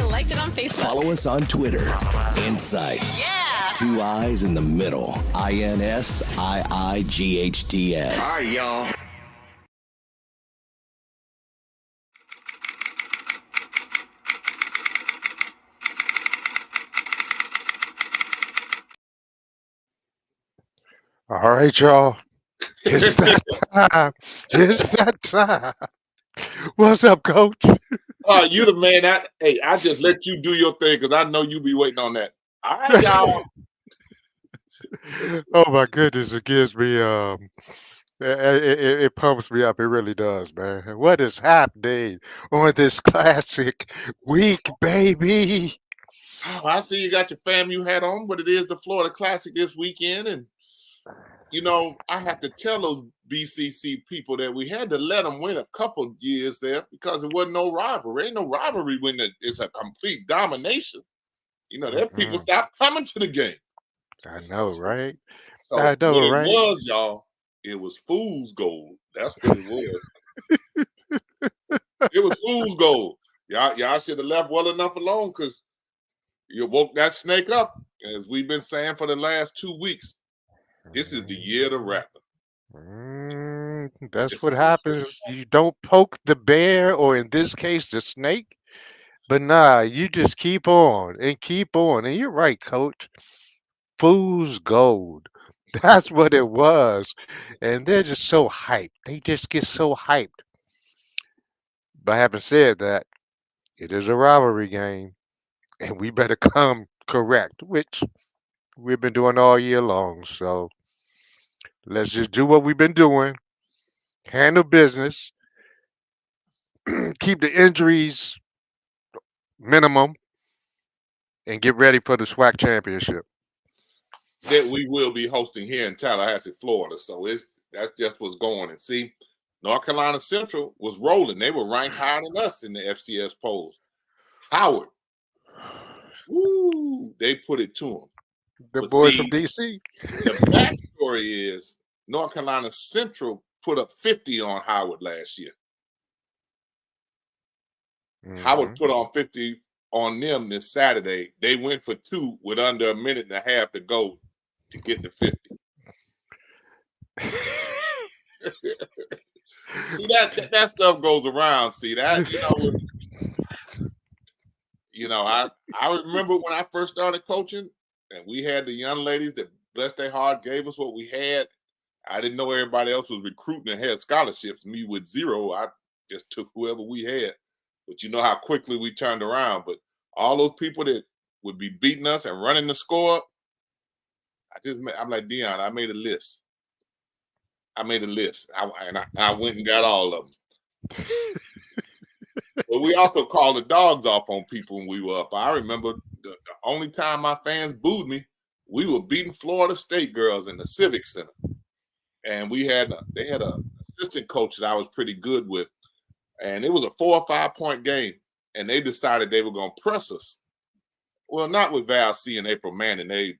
I liked it on Facebook. Follow us on Twitter. INSiiGHTS. Yeah. 2 I's in the middle. INSiiGHTS. All right, y'all. All right, y'all. It's that time. It's that time. What's up, Coach? You the man. I just let you do your thing because I know you be waiting on that. All right, y'all. Oh my goodness, it gives me it pumps me up. It really does, man. What is happening on this classic week, baby? Oh, I see you got your FAMU hat on, but it is the Florida Classic this weekend, and I have to tell those BCC people that we had to let them win a couple years there because it wasn't no rivalry. Ain't no rivalry when it's a complete domination. Their people stopped coming to the game. I know, right? So I know, what right? it was, y'all, it was fool's gold. That's what it was. It was fool's gold. Y'all should have left well enough alone because you woke that snake up. As we've been saying for the last 2 weeks, this is the year to wrap it. That's what happens. You don't poke the bear, or in this case, the snake. But nah, you just keep on and keep on. And you're right, Coach. Fool's gold. That's what it was. And they're just so hyped. They just get so hyped. But having said that, it is a rivalry game, and we better come correct, which we've been doing all year long. So let's just do what we've been doing, handle business, keep the injuries minimum, and get ready for the SWAC championship. That we will be hosting here in Tallahassee, Florida. So that's just what's going. And see, North Carolina Central was rolling. They were ranked higher than us in the FCS polls. Howard, woo, they put it to them. The boys from DC. The backstory is North Carolina Central put up 50 on Howard last year. Howard put on 50 on them this Saturday. They went for 2 with under a minute and a half to go to get to 50. See, that stuff goes around. See that, I remember when I first started coaching, and we had the young ladies that, bless their heart, gave us what we had. I didn't know everybody else was recruiting and had scholarships. Me with 0, I just took whoever we had. But you know how quickly we turned around. But all those people that would be beating us and running the score, I'm like, Dion, I made a list. I went and got all of them. But we also called the dogs off on people when we were up. I remember the only time my fans booed me, we were beating Florida State girls in the Civic Center. And they had an assistant coach that I was pretty good with. And it was a 4 or 5 point game. And they decided they were going to press us. Well, not with Val C and April Manning. They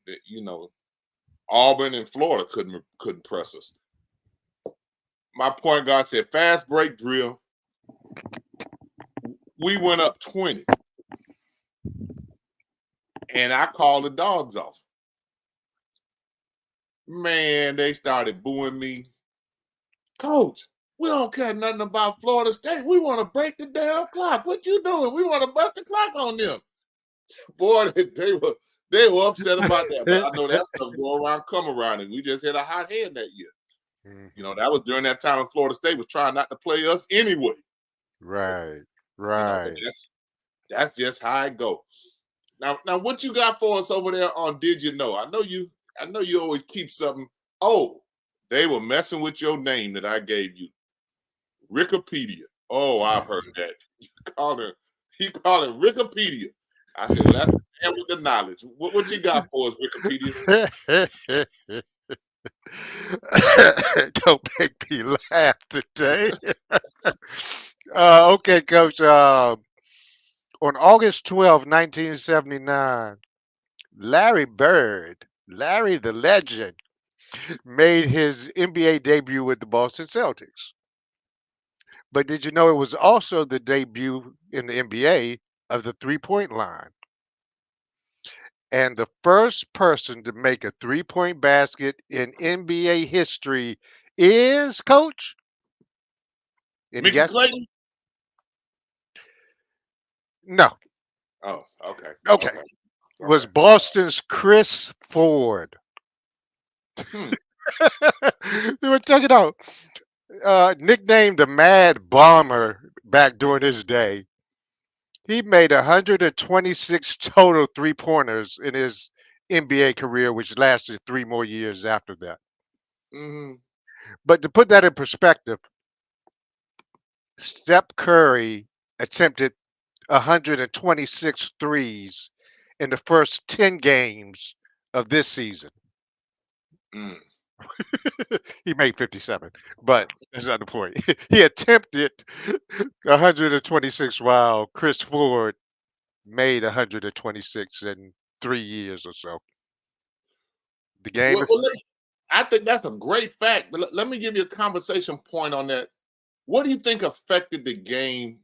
Auburn and Florida couldn't press us. My point guard said, fast break drill. We went up 20. And I called the dogs off. Man, they started booing me. Coach, we don't care nothing about Florida State. We want to break the damn clock. What you doing? We want to bust the clock on them. Boy, they were upset about that. But I know that stuff go around, come around, and we just hit a hot hand that year. That was during that time when Florida State was trying not to play us anyway. Right. That's just how it go. Now, what you got for us over there on Did You Know? I know you always keep something. Oh, they were messing with your name that I gave you. Wikipedia. Oh, I've heard that. He called it Wikipedia. I said, well, that's the man with the knowledge. What you got for us, Wikipedia? Don't make me laugh today. Okay, Coach. On August 12, 1979, Larry Bird, Larry the Legend, made his NBA debut with the Boston Celtics. But did you know it was also the debut in the NBA of the three-point line. And the first person to make a three-point basket in NBA history is, Coach? Any Mickey guesses? Clayton? No. Oh, okay. Okay. Okay. Was Okay. Boston's Chris Ford. Hmm. Check it out. Nicknamed the Mad Bomber back during his day, he made 126 total three-pointers in his NBA career, which lasted 3 more years after that. Mm-hmm. But to put that in perspective, Steph Curry attempted 126 threes in the first 10 games of this season. Mm. He made 57, but that's not the point. He attempted 126 while Chris Ford made 126 in 3 years or so. The game Well, is I think that's a great fact. But let me give you a conversation point on that. What do you think affected the game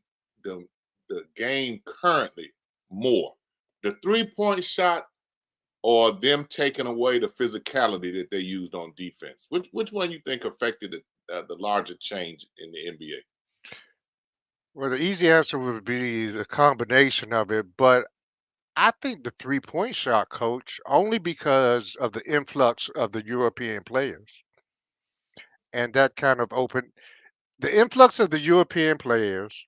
currently more? The three-point shot or them taking away the physicality that they used on defense? Which one you think affected the larger change in the NBA? well, the easy answer would be the combination of it, but I think the three-point shot, Coach, only because of the influx of the European players. And that kind of opened the influx of the European players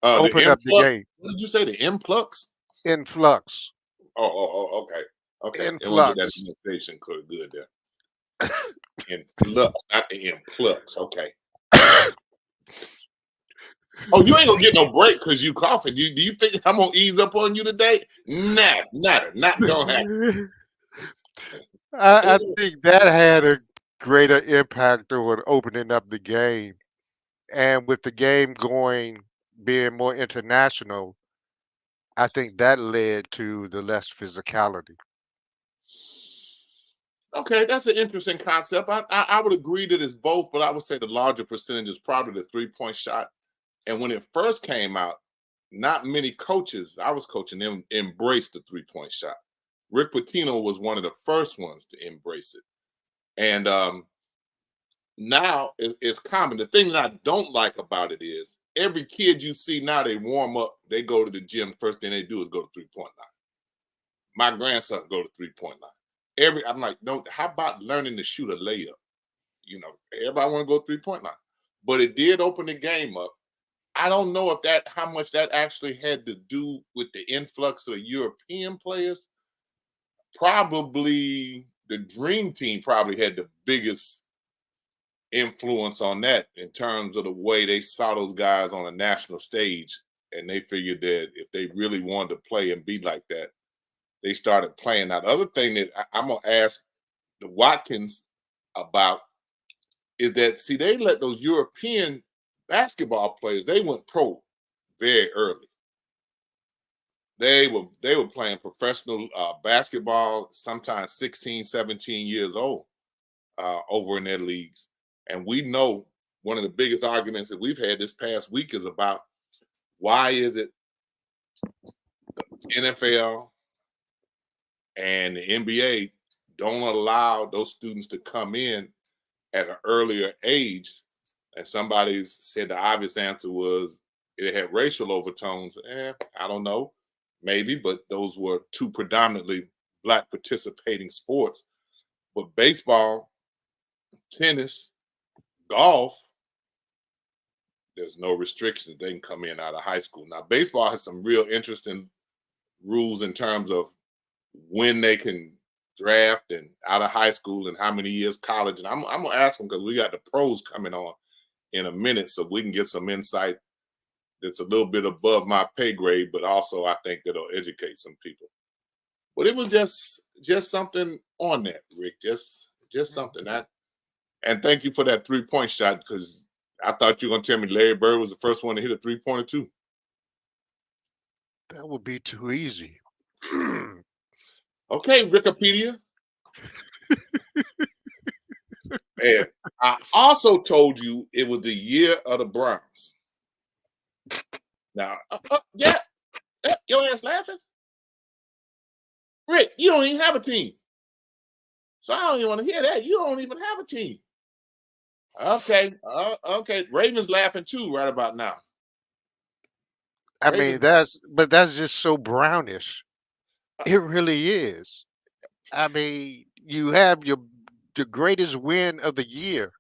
The opened up the influx. game. What did you say? The influx? Influx. Okay. Okay. They want to get that Influx. pronunciation good there. Influx, not the influx. Okay. Oh, you ain't gonna get no break because you coughing. Do you think I'm gonna ease up on you today? Nah, not gonna happen. I think that had a greater impact on opening up the game. And with the game being more international, I think that led to the less physicality. Okay, that's an interesting concept. I would agree that it's both, but I would say the larger percentage is probably the three-point shot. And when it first came out, not many coaches, I was coaching them, embraced the three-point shot. Rick Pitino was one of the first ones to embrace it. And now it's common. The thing that I don't like about it is every kid you see now, they warm up, they go to the gym. First thing they do is go to three-point line. My grandson go to three-point line. I'm like, no, how about learning to shoot a layup? You know, everybody want to go three-point line. But it did open the game up. I don't know if how much that actually had to do with the influx of European players. Probably the Dream Team probably had the biggest influence on that in terms of the way they saw those guys on a national stage. And they figured that if they really wanted to play and be like that, they started playing. Now, the other thing that I'm going to ask the Watkins about is that, see, they let those European basketball players, they went pro very early. They were playing professional basketball, sometimes 16, 17 years old over in their leagues. And we know one of the biggest arguments that we've had this past week is about why is it the NFL and the NBA don't allow those students to come in at an earlier age. And somebody said the obvious answer was it had racial overtones. I don't know, maybe, but those were two predominantly Black participating sports. But baseball, tennis, golf, there's no restrictions. They can come in out of high school. Now, baseball has some real interesting rules in terms of when they can draft and out of high school and how many years college. And I'm going to ask them because we got the pros coming on in a minute so we can get some insight that's a little bit above my pay grade, but also I think that'll educate some people. But it was just something on that, Rick. Just something. And thank you for that three-point shot because I thought you were going to tell me Larry Bird was the first one to hit a three-pointer too. That would be too easy. Okay, Wikipedia. And I also told you it was the year of the Browns. Now, yeah, ass laughing? Rick, you don't even have a team. So I don't even want to hear that. You don't even have a team. Okay. Okay. Ravens laughing too right about now. I mean, that's just so brownish. It really is. I mean, you have the greatest win of the year,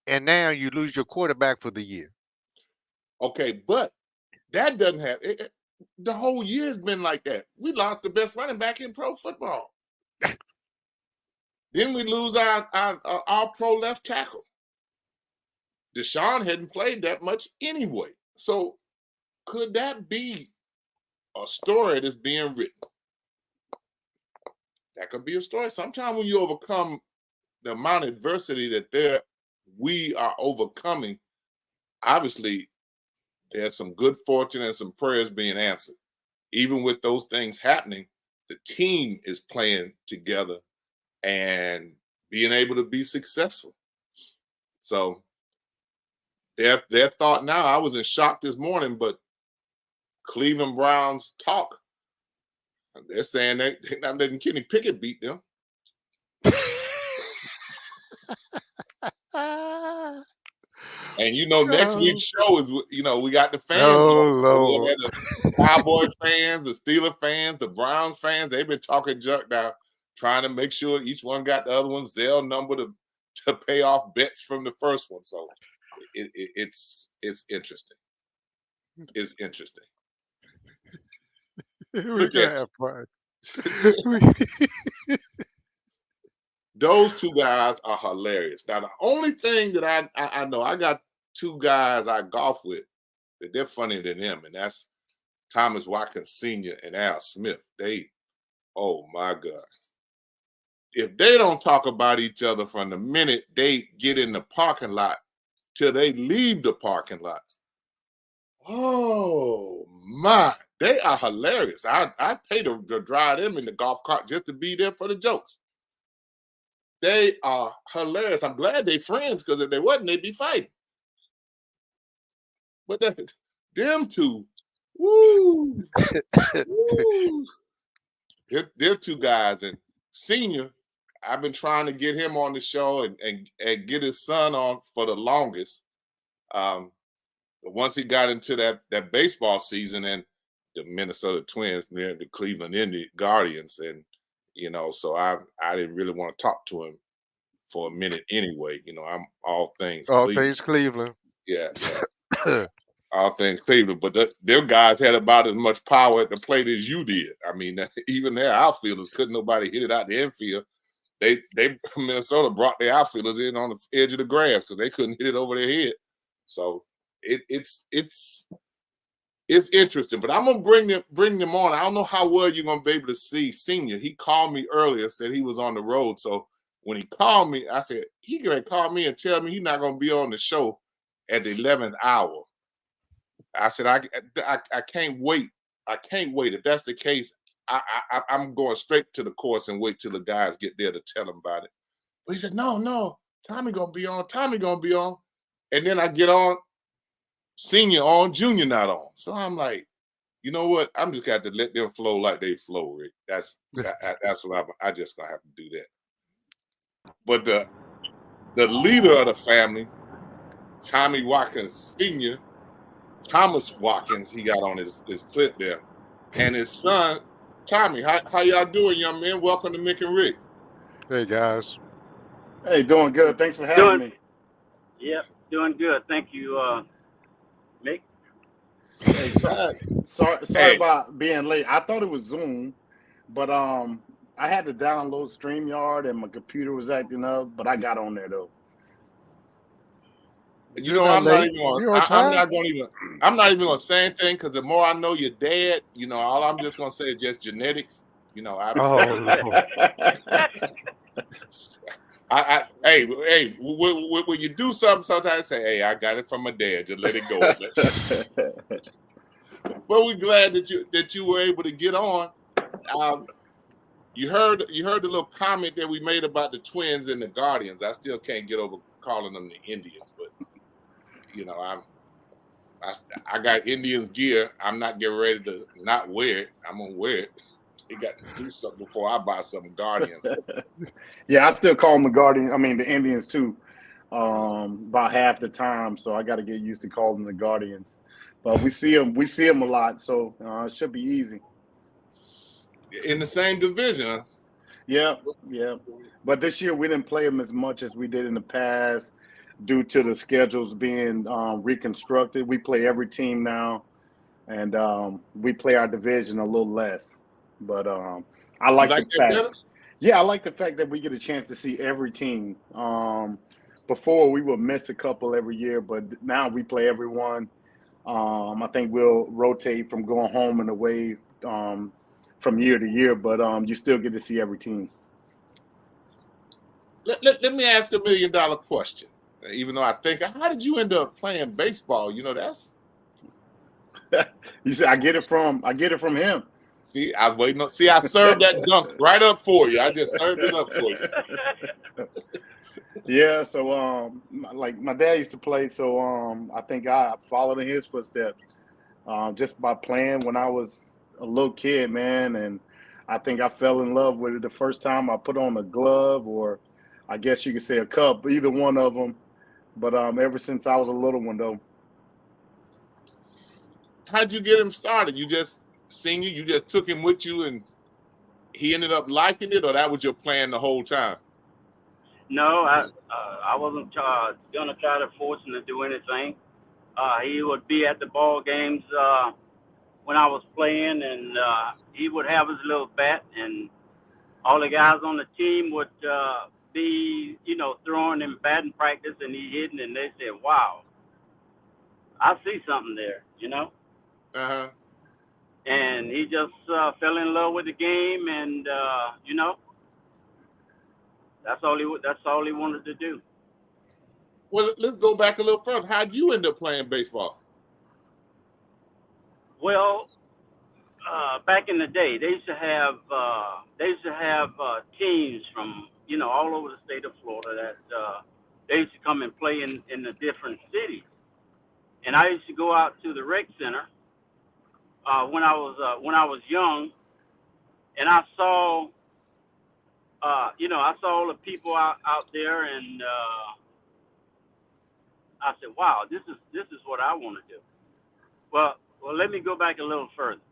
and now you lose your quarterback for the year. Okay, but that doesn't have the whole year's been like that. We lost the best running back in pro football. Then we lose our all-pro left tackle. Deshaun hadn't played that much anyway. So could that be a story that's being written? That could be a story. Sometimes when you overcome the amount of adversity that we are overcoming, obviously there's some good fortune and some prayers being answered. Even with those things happening, the team is playing together and being able to be successful. So their thought now, I was in shock this morning, but Cleveland Browns talk. They're saying they're not letting Kenny Pickett beat them. And next week's show is, we got the fans. Oh, Lord. The Cowboy fans, the Steelers fans, the Browns fans, they've been talking junk now, trying to make sure each one got the other one's Zelle number to pay off bets from the first one. So it's interesting. It's interesting. We can have fun. Those two guys are hilarious. Now, the only thing that I know, I got two guys I golf with that they're funnier than him, and that's Thomas Watkins.Sr. and Al Smith. Oh my God. If they don't talk about each other from the minute they get in the parking lot till they leave the parking lot, oh my, they are hilarious. I pay to drive them in the golf cart just to be there for the jokes. They are hilarious. I'm glad they're friends, because if they wasn't, they'd be fighting. But them two, woo, woo. They're two guys. And Senior, I've been trying to get him on the show and get his son on for the longest. Once he got into that baseball season and the Minnesota Twins near the Cleveland Guardians, and so I didn't really want to talk to him for a minute anyway. I'm all things Cleveland. Yeah. All things Cleveland. But their guys had about as much power at the plate as you did. I mean, even their outfielders couldn't nobody hit it out the infield. They Minnesota brought their outfielders in on the edge of the grass because they couldn't hit it over their head. So it's interesting, but I'm gonna bring them on. I don't know how well you're gonna be able to see Senior. He called me earlier, said he was on the road. So when he called me, I said he gonna call me and tell me he's not gonna be on the show at the 11th hour. I said I can't wait. I can't wait. If that's the case, I'm going straight to the course and wait till the guys get there to tell them about it. But he said no, Tommy gonna be on. And then I get on. Senior on, Junior not on. So I'm like, you know what? I'm just got to let them flow like they flow, Rick. That's what I just gonna have to do that. But the leader of the family, Tommy Watkins.Sr., Thomas Watkins, he got on his clip there, and his son, Tommy. How y'all doing, young man? Welcome to Mick and Rick. Hey guys. Hey, doing good. Thanks for having me. Yep, doing good. Thank you, Mick. Hey, sorry about being late. I thought it was Zoom, but I had to download StreamYard and my computer was acting up, but I got on there though. I'm not even gonna say anything, because the more I know your dad, all I'm just gonna say is just genetics. Hey, when you do something, sometimes say, "Hey, I got it from my dad. Just let it go." Well, we're glad that you were able to get on. You heard the little comment that we made about the Twins and the Guardians. I still can't get over calling them the Indians, but I got Indians gear. I'm not getting ready to not wear it. I'm gonna wear it. They got to do something before I buy some Guardians. Yeah, I still call them the Guardians. I mean, the Indians too. About half the time, so I got to get used to calling them the Guardians. But we see them a lot, so it should be easy. In the same division, huh? Yeah. But this year we didn't play them as much as we did in the past due to the schedules being reconstructed. We play every team now, and we play our division a little less. But I like the fact. Better? Yeah, I like the fact that we get a chance to see every team. Before we would miss a couple every year, but now we play everyone. I think we'll rotate from going home and away from year to year, but you still get to see every team. Let me ask $1 million question. Even though I think, how did you end up playing baseball? You know, that's. You said I get it from him. See, I was waiting on. See, I served that dunk right up for you. I just served it up for you. Yeah, so like my dad used to play, so I think I followed in his footsteps just by playing when I was a little kid, man, and I think I fell in love with it the first time I put on a glove, or I guess you could say a cup, either one of them. But ever since I was a little one, though. How'd you get him started? You just you just took him with you, and he ended up liking it, or that was your plan the whole time? No, I wasn't gonna try to force him to do anything. He would be at the ball games when I was playing, and he would have his little bat, and all the guys on the team would be, throwing him batting practice, and he hitting, and they said, "Wow, I see something there," Uh-huh. And he just fell in love with the game, and that's all he wanted to do. Well, let's go back a little further. How'd you end up playing baseball? Well, back in the day, they used to have teams from all over the state of Florida that they used to come and play in the different cities, and I used to go out to the rec center when I was young, and I saw all the people out there, and I said, "Wow, this is what I want to do." Well, let me go back a little further.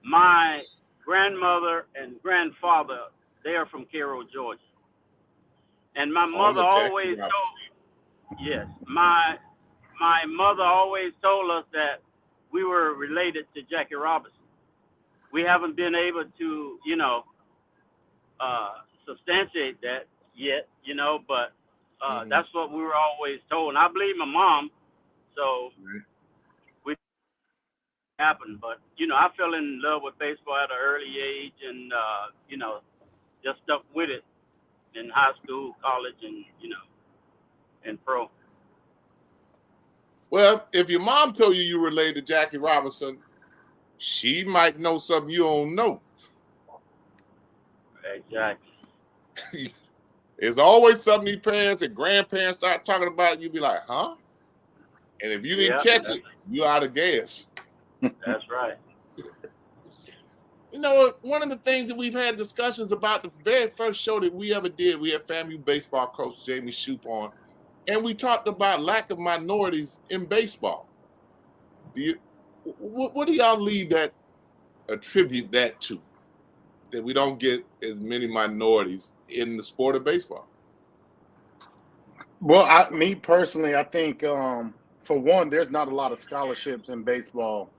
My grandmother and grandfather, they are from Cairo, Georgia, and my mother always my mother always told us that we were related to Jackie Robinson. We haven't been able to, substantiate that yet, but that's what we were always told. And I believe my mom, so we happened. But, I fell in love with baseball at an early age, and, just stuck with it in high school, college, and, and pro. Well, if your mom told you you were related to Jackie Robinson, she might know something you don't know. Exactly. There's always something these parents and grandparents start talking about, you be like, huh? And if you didn't catch it, you out of gas. That's right. One of the things that we've had discussions about the very first show that we ever did, we had FAMU baseball coach Jamie Shoup on, and we talked about lack of minorities in baseball. What do y'all attribute that to? That we don't get as many minorities in the sport of baseball? Well, me personally, I think for one, there's not a lot of scholarships in baseball.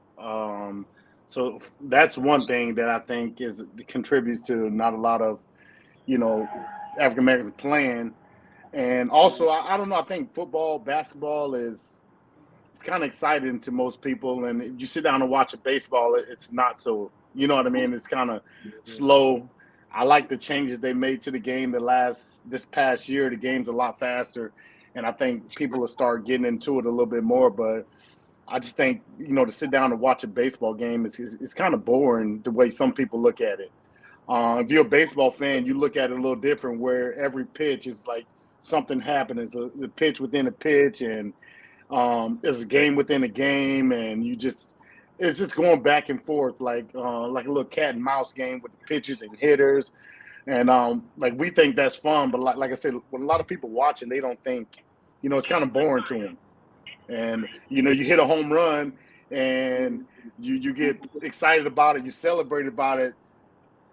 So that's one thing that I think contributes to not a lot of, African Americans playing. And also, I don't know, I think basketball it's kind of exciting to most people. And if you sit down and watch a baseball, it's not so, you know what I mean? It's kind of slow. I like the changes they made to the game this past year. The game's a lot faster. And I think people will start getting into it a little bit more. But I just think, to sit down and watch a baseball game is kind of boring the way some people look at it. If you're a baseball fan, you look at it a little different, where every pitch is like something happening. It's the pitch within a pitch, and it's a game within a game, and it's just going back and forth like a little cat and mouse game with the pitchers and hitters. And like we think that's fun, but like I said, when a lot of people watching, they don't think, it's kind of boring to them. And you hit a home run, and you get excited about it, you celebrate about it.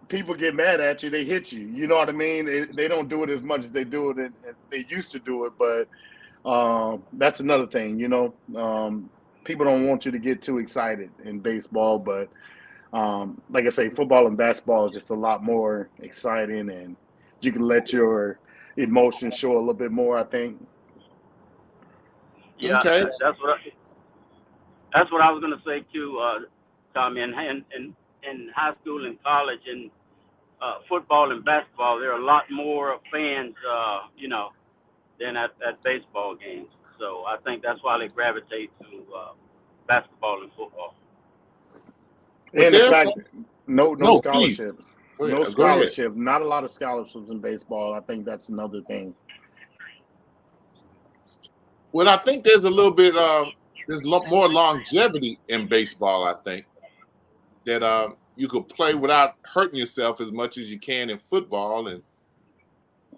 People get mad at you, they hit you. You know what I mean? They don't do it as much as they do it, and they used to do it. But that's another thing. People don't want you to get too excited in baseball, but like I say, football and basketball is just a lot more exciting, and you can let your emotions show a little bit more, I think. Yeah, Okay. that's what I was gonna say too, Tommy. In high school and college and football and basketball, there are a lot more fans, than at baseball games. So I think that's why they gravitate to basketball and football. And the fact, no please. scholarships, Go no ahead. scholarship, not a lot of scholarships in baseball. I think that's another thing. Well, I think there's a little bit there's more longevity in baseball. I think that you could play without hurting yourself as much as you can in football. And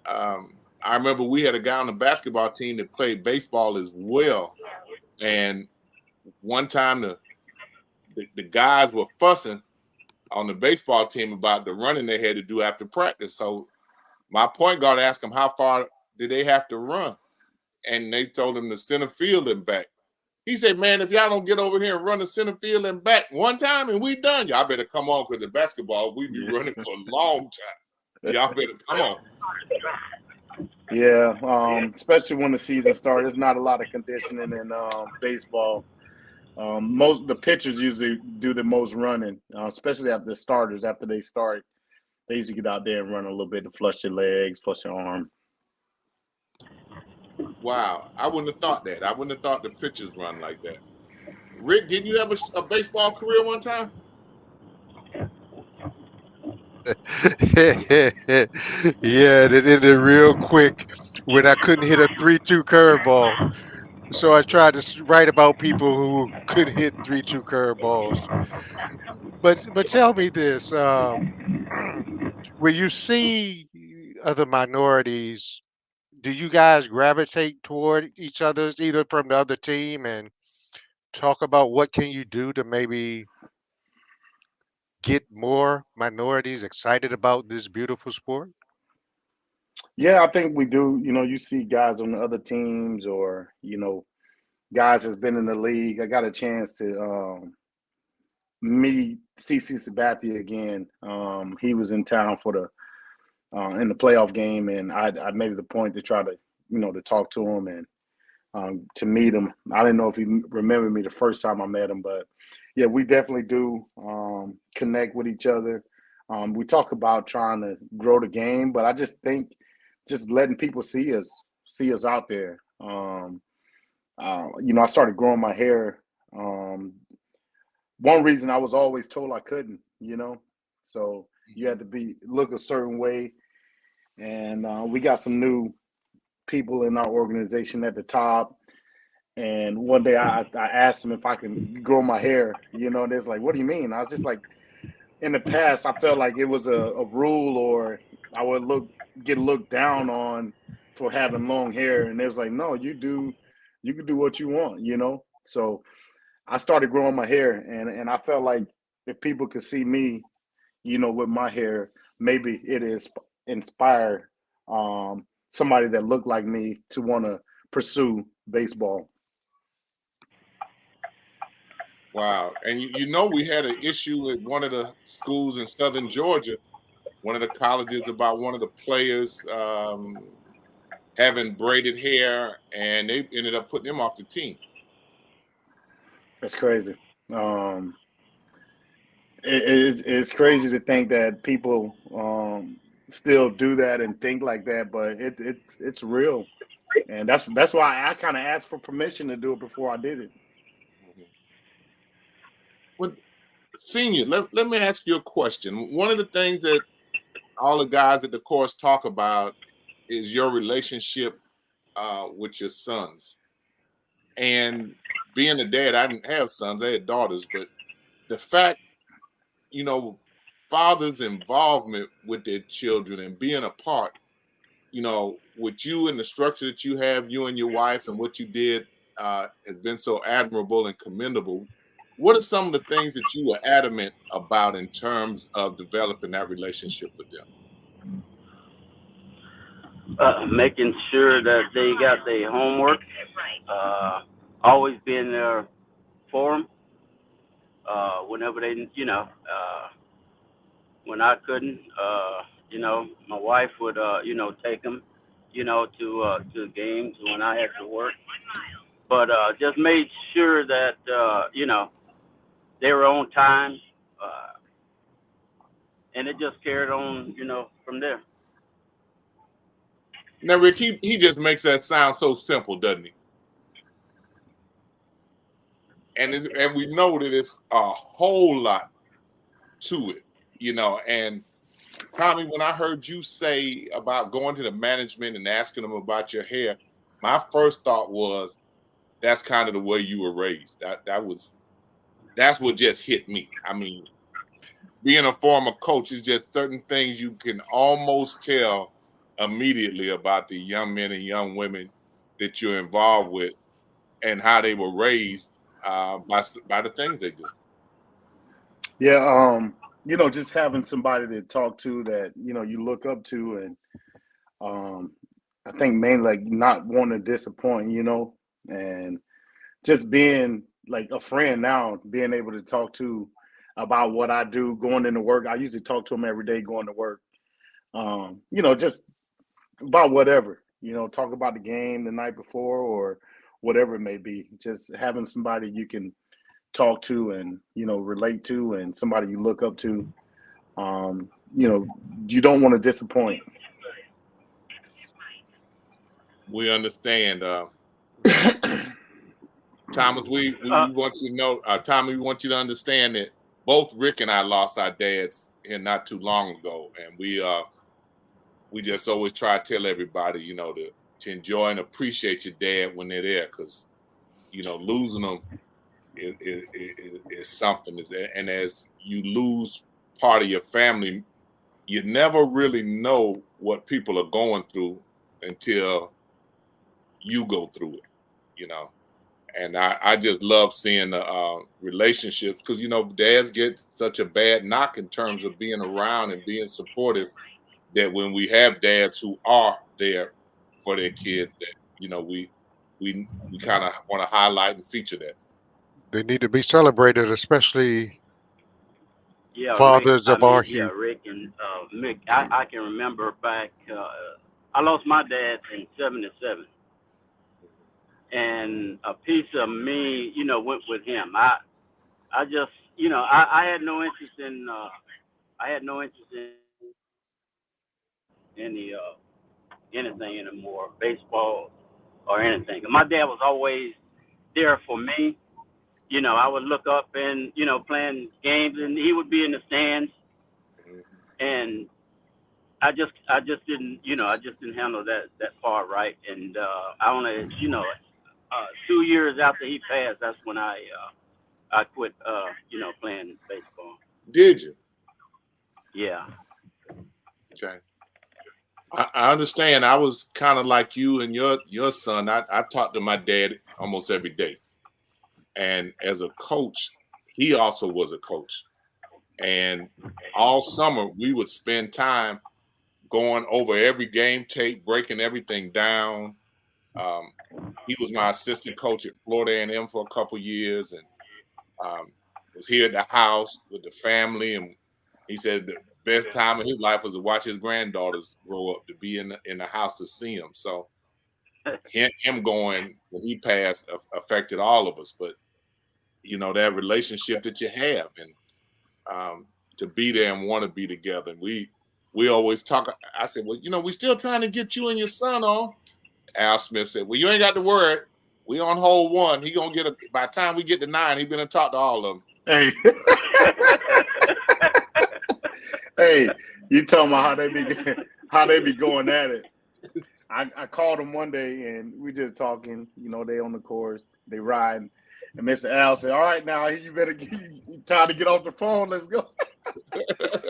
I remember we had a guy on the basketball team that played baseball as well. And one time the guys were fussing on the baseball team about the running they had to do after practice. So my point guard asked him how far did they have to run, and they told him the center field and back. He said, "Man, if y'all don't get over here and run the center field and back one time and we done, y'all better come on, because in basketball we be running for a long time. Y'all better come on." Yeah, especially when the season starts. There's not a lot of conditioning in baseball. Most the pitchers usually do the most running, especially after the starters. After they start, they usually get out there and run a little bit to flush your legs, flush your arm. Wow, I wouldn't have thought that. I wouldn't have thought the pitchers run like that. Rick, didn't you have a baseball career one time? Yeah, it ended real quick when I couldn't hit a 3-2 curveball. So I tried to write about people who could hit 3-2 curveballs. But tell me this: when you see other minorities, do you guys gravitate toward each other, either from the other team, and talk about what can you do to maybe get more minorities excited about this beautiful sport? Yeah, I think we do. You see guys on the other teams, or guys that's been in the league. I got a chance to meet CC Sabathia again. He was in town for the in the playoff game, and I made it a point to try to to talk to him and to meet him. I didn't know if he remembered me the first time I met him, but yeah, we definitely do connect with each other. We talk about trying to grow the game, but I just think just letting people see us out there. I started growing my hair. One reason I was always told I couldn't, so you had to look a certain way, and we got some new people in our organization at the top. And one day I asked them if I can grow my hair, and it's like, what do you mean? I was just like, in the past, I felt like it was a rule, or I would get looked down on for having long hair. And it was like, no, you can do what you want, So I started growing my hair, and I felt like if people could see me, with my hair, maybe it is inspire somebody that looked like me to want to pursue baseball. Wow. And we had an issue with one of the schools in Southern Georgia, one of the colleges, about one of the players having braided hair, and they ended up putting him off the team. That's crazy. It's crazy to think that people still do that and think like that, but it's real, and that's why I kind of asked for permission to do it before I did it. Well, Senior, let me ask you a question. One of the things that all the guys at the course talk about is your relationship with your sons. And being a dad, I didn't have sons, I had daughters, but the fact, fathers' involvement with their children and being a part, with you and the structure that you have, you and your wife, and what you did has been so admirable and commendable. What are some of the things that you were adamant about in terms of developing that relationship with them? Making sure that they got their homework, always being there for them whenever they, when I couldn't, my wife would, take them, to games when I had to work. But just made sure that, they were on time, and it just carried on, from there. Now, Rick, he just makes that sound so simple, doesn't he? And we know that it's a whole lot to it, And Tommy, when I heard you say about going to the management and asking them about your hair, my first thought was, that's kind of the way you were raised. That's what just hit me. I mean, being a former coach is just certain things you can almost tell immediately about the young men and young women that you're involved with and how they were raised by the things they do. Yeah, just having somebody to talk to that, you look up to, and I think mainly like not wanting to disappoint, and just being like a friend now, being able to talk to about what I do going into work. I usually talk to them every day going to work. Just about whatever, talk about the game the night before or whatever it may be. Just having somebody you can talk to and, relate to, and somebody you look up to. You don't want to disappoint. We understand. Thomas, we want you to know, Tommy, we want you to understand that both Rick and I lost our dads here not too long ago. And we just always try to tell everybody, to enjoy and appreciate your dad when they're there, because, losing them is something. And as you lose part of your family, you never really know what people are going through until you go through it, And I just love seeing the relationships, because, dads get such a bad knock in terms of being around and being supportive, that when we have dads who are there for their kids, that, we kind of want to highlight and feature that. They need to be celebrated, especially Yeah, fathers of our yeah, youth. Rick and Mick. I can remember back. I lost my dad in '77, and a piece of me, went with him. I just, I had no interest in. I had no interest in any anything anymore, baseball or anything. My dad was always there for me. I would look up and, playing games, and he would be in the stands, and I just didn't, I just didn't handle that part right. And I only, 2 years after he passed, that's when I quit, playing baseball. Did you? Yeah. Okay. I understand. I was kind of like you and your son. I talked to my dad almost every day. And as a coach, he also was a coach. And all summer, we would spend time going over every game tape, breaking everything down. He was my assistant coach at Florida A&M for a couple years, and was here at the house with the family. And he said the best time of his life was to watch his granddaughters grow up, to be in the house to see them. So him going when he passed affected all of us. But that relationship that you have, and to be there and want to be together. And we always talk. I said, well, we still trying to get you and your son on. Al Smith said, well, you ain't got to worry. We on hole 1. He gonna get by the time we get to 9, he been to talk to all of them. Hey, hey, you talking about how they be going at it? I called him one day and we just talking. You know, they on the course, they riding, and Mr. Al said, "All right, now you better time to get off the phone. Let's go."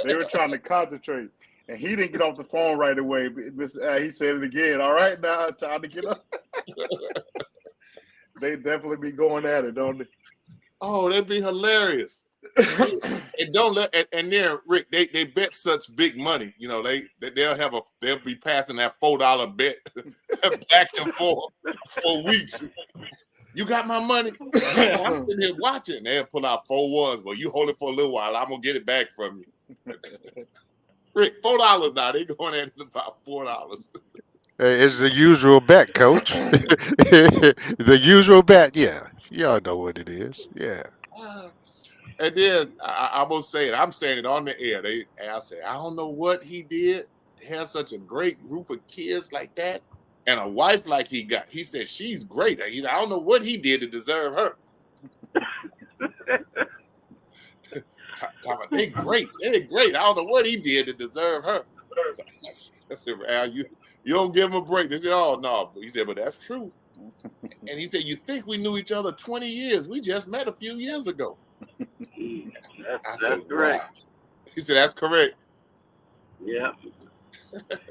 They were trying to concentrate, and he didn't get off the phone right away. Mr. Al, he said it again. "All right, now time to get up." They definitely be going at it, don't they? Oh, that'd be hilarious. And don't let and then Rick, they bet such big money. You know, they'll be passing that $4 bet back and forth for weeks. You got my money? Yeah, I'm sitting here watching. They'll pull out 4 ones. Well, you hold it for a little while. I'm gonna get it back from you. Rick, $4 now. They going at it about $4. It's the usual bet, coach. The usual bet, yeah. Y'all know what it is. Yeah. And then I will say it. I'm saying it on the air. I say, I don't know what he did to have such a great group of kids like that and a wife like he got. He said she's great. I don't know what he did to deserve her. They're great. They're great. I don't know what he did to deserve her. I said, Al, you don't give him a break. They said, oh no. He said, but that's true. And he said, you think we knew each other 20 years? We just met a few years ago. That's correct. Wow. He said, that's correct. Yeah.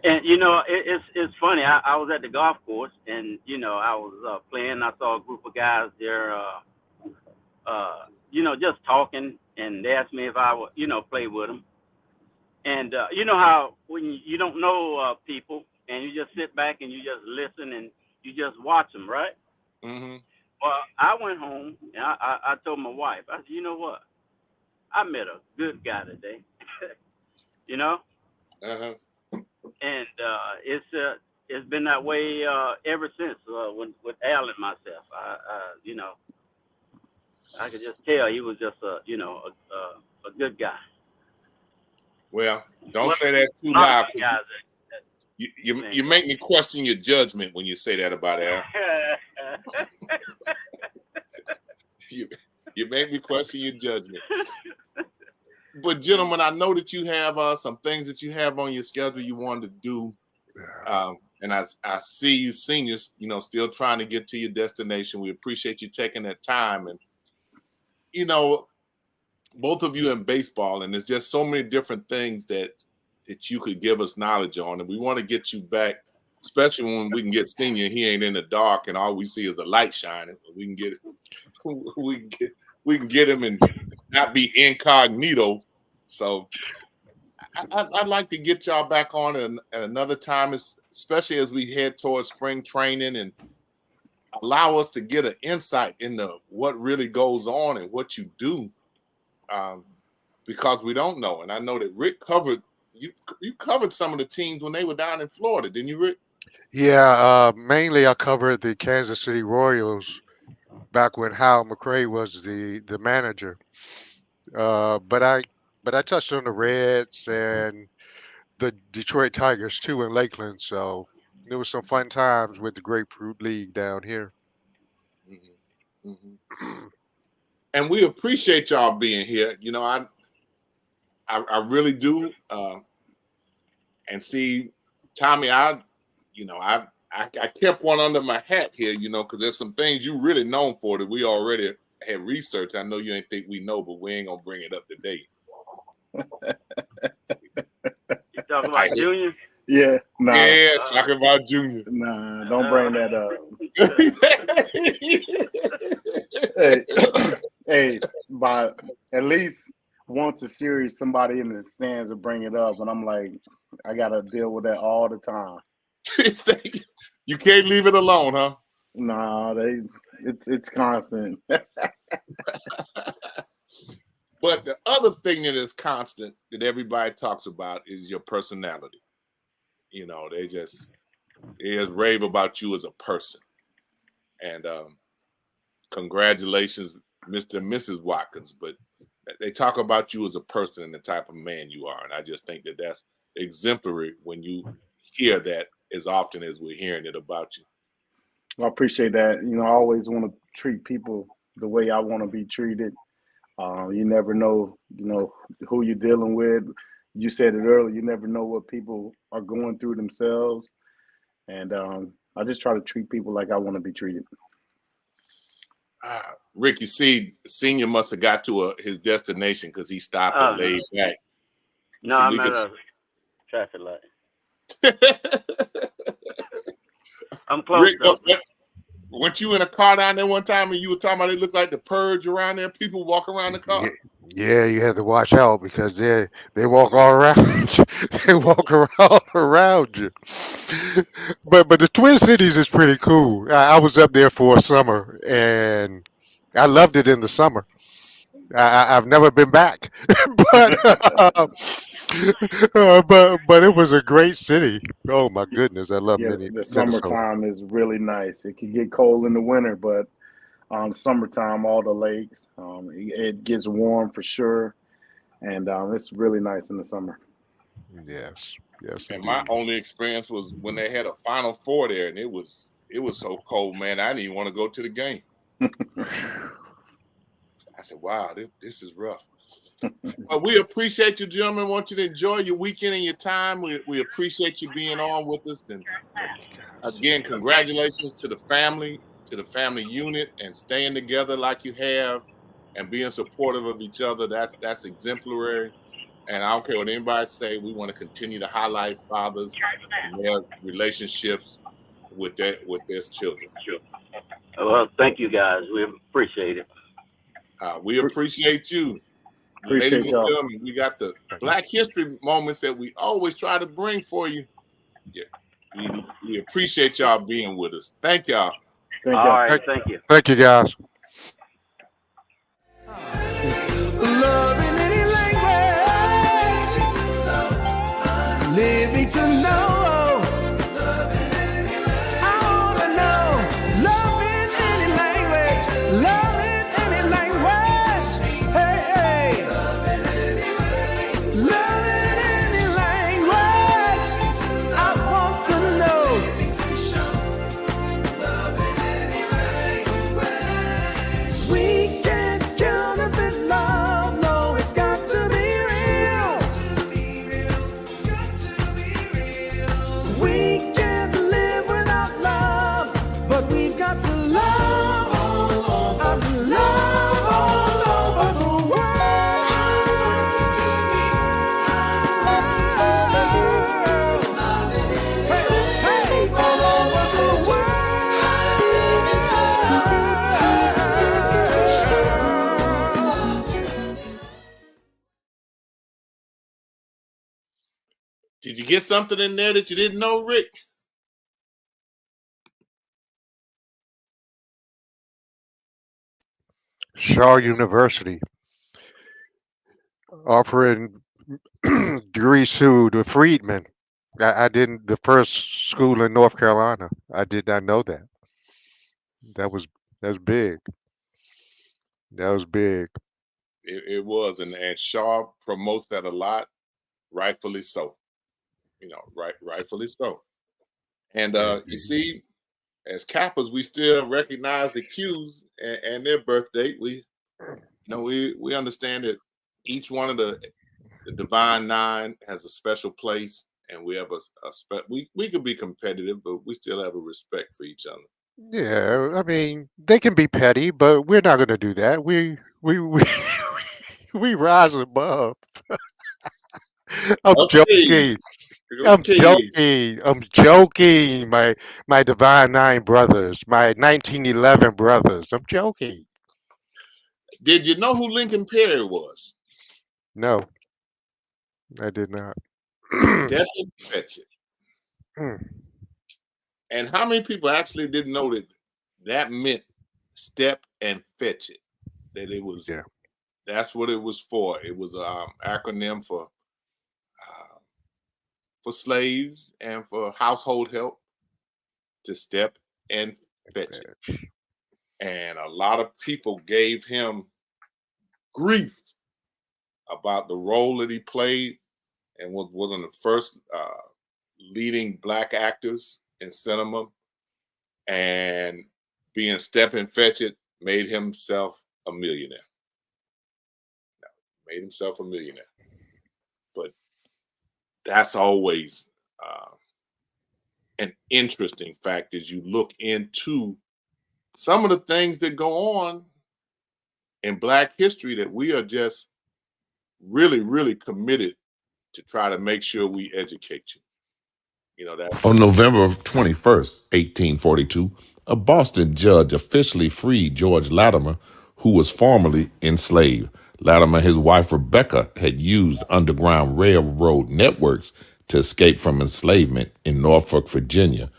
And you know, it's funny. I was at the golf course, and you know, I was playing. I saw a group of guys there, you know, just talking, and they asked me if I would, you know, play with them. And you know how when you don't know people, and you just sit back and you just listen and you just watch them, right? Mm-hmm. Well, I went home and I told my wife, I said, you know what? I met a good guy today, you know? Uh-huh. And it's been that way ever since with Al and myself. You know, I could just tell he was just a good guy. Well, don't say that too loud. You make me question your judgment when you say that about Al. You make me question your judgment. But gentlemen, I know that you have some things that you have on your schedule you wanted to do, and I see you seniors, you know, still trying to get to your destination. We appreciate you taking that time, and you know, both of you in baseball, and there's just so many different things that you could give us knowledge on, and we want to get you back, especially when we can get Senior. He ain't in the dark, and all we see is the light shining. We can get him and not be incognito. So I'd like to get y'all back on at another time, especially as we head towards spring training, and allow us to get an insight into what really goes on and what you do, because we don't know. And I know that Rick covered you covered some of the teams when they were down in Florida, didn't you, Rick? Yeah, mainly I covered the Kansas City Royals back when Hal McRae was the manager. But I touched on the Reds and the Detroit Tigers too in Lakeland. So there was some fun times with the Grapefruit League down here. Mm-hmm. Mm-hmm. And we appreciate y'all being here. You know, I really do. And see, Tommy, I kept one under my hat here, you know, because there's some things you really known for that we already had researched. I know you ain't think we know, but we ain't gonna bring it up today. You talking about Junior? Yeah, nah. Yeah, talking about Junior. Nah, don't bring that up. hey, but at least once a series, somebody in the stands will bring it up, and I'm like, I gotta deal with that all the time. You can't leave it alone, huh? Nah, it's constant. But the other thing that is constant that everybody talks about is your personality. You know, they just rave about you as a person. And congratulations, Mr. and Mrs. Watkins. But they talk about you as a person and the type of man you are. And I just think that that's exemplary when you hear that as often as we're hearing it about you. I appreciate that. You know, I always want to treat people the way I want to be treated. You never know, you know, who you're dealing with. You said it earlier, you never know what people are going through themselves. and I just try to treat people like I want to be treated. Ricky Senior must have got to his destination because he stopped and laid back. No, See, I'm at a traffic light. I'm close Rick, though. weren't you in a car down there one time and you were talking about it looked like the purge around there? People walk around the car. Yeah, you have to watch out because they walk all around you. They walk around you. But the Twin Cities is pretty cool. I was up there for a summer and I loved it in the summer. I've never been back, but but it was a great city. Oh my goodness, I love Yeah, the Minnesota. summertime is really nice. It can get cold in the winter, but summertime, all the lakes, it gets warm for sure, and it's really nice in the summer. Yes, yes, And my indeed. only experience was when they had a Final Four there, and it was so cold, man. I didn't even want to go to the game. I said, "Wow, this is rough." But we appreciate you, gentlemen. Want you to enjoy your weekend and your time. We appreciate you being on with us. And again, congratulations to the family unit, and staying together like you have, and being supportive of each other. That's exemplary. And I don't care what anybody say. We want to continue to highlight fathers and their relationships with their children. Well, thank you guys. We appreciate it. We appreciate you. Ladies Appreciate and y'all. gentlemen, we got the Black History moments that we always try to bring for you. Yeah, we appreciate y'all being with us. Thank y'all. Thank All y'all. right, thank you. Thank you, guys. Love in any language. Living to know. I wanna know. Love in any language. Love in any language. Hey, hey. Love in any language. I want to know. We can't counterfeit love. No, it's got to be real. We can't live without love, but we've got to love and love all over the world. Hey, hey, all over the world. Did you get something in there that you didn't know, Rick? Shaw University offering degrees to the freedmen. I didn't. The first school in North Carolina. I did not know that. That's big. That was big. It was, and Shaw promotes that a lot, rightfully so. Rightfully so. And you see, as Kappas, we still recognize the Qs and their birth date. We understand that each one of the Divine Nine has a special place, and we have we could be competitive, but we still have a respect for each other. Yeah, I mean they can be petty, but we're not going to do that. We we rise above. I'm Okay, joking. I'm joking. I'm joking. My Divine Nine brothers, my 1911 brothers. I'm joking. Did you know who Lincoln Perry was? No, I did not. Step and fetch it. And how many people actually didn't know that meant step and fetch it? That it was. Yeah. That's what it was for. It was an acronym for slaves and for household help, to step and fetch it. And a lot of people gave him grief about the role that he played, and was one of the first leading Black actors in cinema. And being step and fetch it made himself a millionaire. But that's always an interesting fact as you look into some of the things that go on in Black history that we are just really, really committed to try to make sure we educate you. You know, that's On November 21st, 1842, a Boston judge officially freed George Latimer, who was formerly enslaved. Latimer and his wife Rebecca had used Underground Railroad networks to escape from enslavement in Norfolk, Virginia.